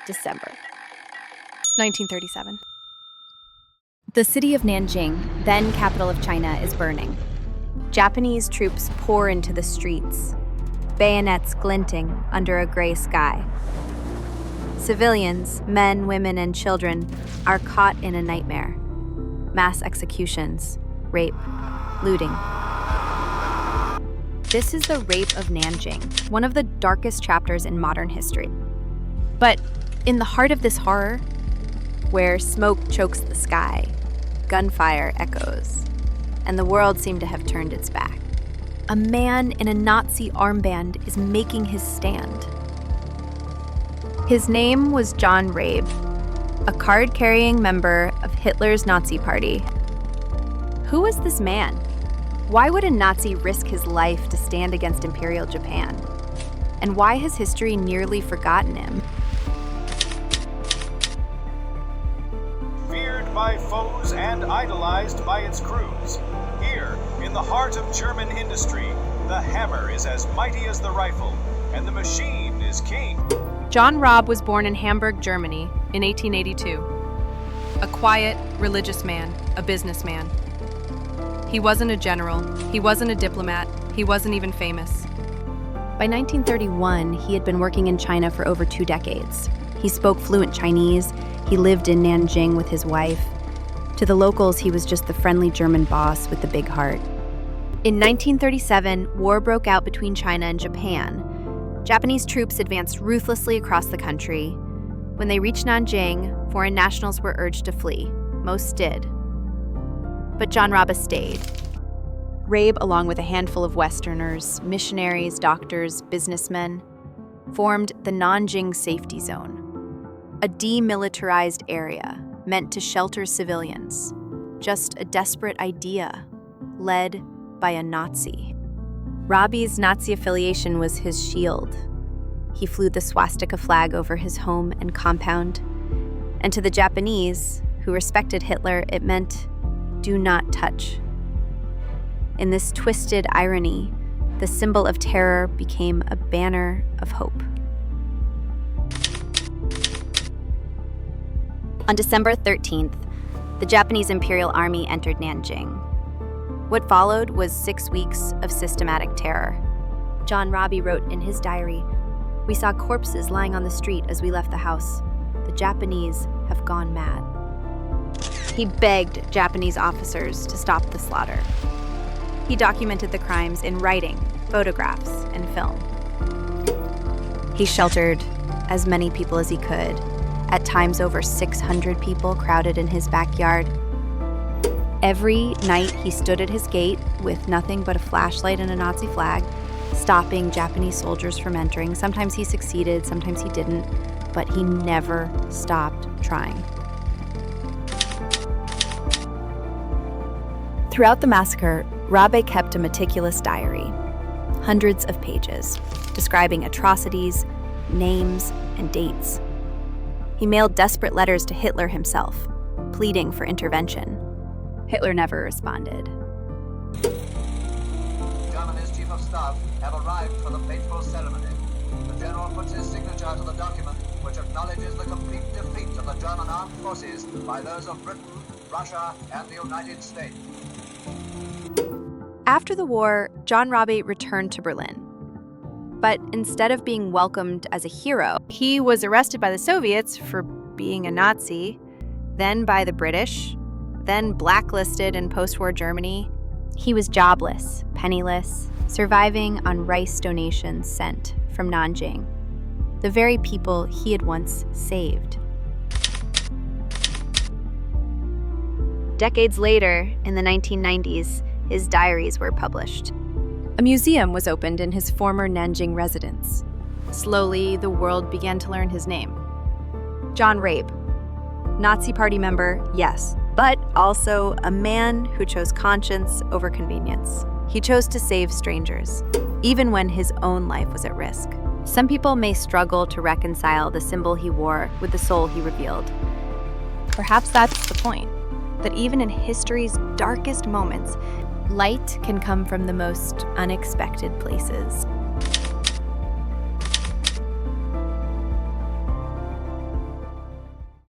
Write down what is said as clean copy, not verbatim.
December. 1937. The city of Nanjing, then capital of China, is burning. Japanese troops pour into the streets, bayonets glinting under a gray sky. Civilians, men, women, and children, are caught in a nightmare. Mass executions, rape, looting. This is the Rape of Nanjing, one of the darkest chapters in modern history. But in the heart of this horror, where smoke chokes the sky, gunfire echoes, and the world seemed to have turned its back, a man in a Nazi armband is making his stand. His name was John Rabe, a card-carrying member of Hitler's Nazi Party. Who was this man? Why would a Nazi risk his life to stand against Imperial Japan? And why has history nearly forgotten him? Feared by foes and idolized by its crews, here, in the heart of German industry, the hammer is as mighty as the rifle, and the machine is king. John Rabe was born in Hamburg, Germany, in 1882. A quiet, religious man, a businessman. He wasn't a general, he wasn't a diplomat, he wasn't even famous. By 1931, he had been working in China for over 2 decades. He spoke fluent Chinese, he lived in Nanjing with his wife. To the locals, he was just the friendly German boss with the big heart. In 1937, war broke out between China and Japan. Japanese troops advanced ruthlessly across the country. When they reached Nanjing, foreign nationals were urged to flee. Most did. But John Rabe stayed. Rabe, along with a handful of Westerners, missionaries, doctors, businessmen, formed the Nanjing Safety Zone, a demilitarized area meant to shelter civilians. Just a desperate idea, led by a Nazi. Rabe's Nazi affiliation was his shield. He flew the swastika flag over his home and compound. And to the Japanese, who respected Hitler, it meant, do not touch. In this twisted irony, the symbol of terror became a banner of hope. On December 13th, the Japanese Imperial Army entered Nanjing. What followed was 6 weeks of systematic terror. John Rabe wrote in his diary, "We saw corpses lying on the street as we left the house. The Japanese have gone mad." He begged Japanese officers to stop the slaughter. He documented the crimes in writing, photographs, and film. He sheltered as many people as he could, at times over 600 people crowded in his backyard. Every night he stood at his gate with nothing but a flashlight and a Nazi flag, stopping Japanese soldiers from entering. Sometimes he succeeded, sometimes he didn't, but he never stopped trying. Throughout the massacre, Rabe kept a meticulous diary, hundreds of pages, describing atrocities, names, and dates. He mailed desperate letters to Hitler himself, pleading for intervention. Hitler never responded. Germany's chief of staff have arrived for the fateful ceremony. The general puts his signature to the document, which acknowledges the complete defeat of the German armed forces by those of Britain, Russia, and the United States. After the war, John Rabe returned to Berlin. But instead of being welcomed as a hero, He was arrested by the Soviets for being a Nazi, then by the British, then blacklisted in post-war Germany. he was jobless, penniless, surviving on rice donations sent from Nanjing, the very people he had once saved. Decades later, in the 1990s, his diaries were published. A museum was opened in his former Nanjing residence. Slowly, the world began to learn his name. John Rabe. Nazi Party member, yes, but also a man who chose conscience over convenience. He chose to save strangers, even when his own life was at risk. Some people may struggle to reconcile the symbol he wore with the soul he revealed. Perhaps that's the point, that even in history's darkest moments, light can come from the most unexpected places.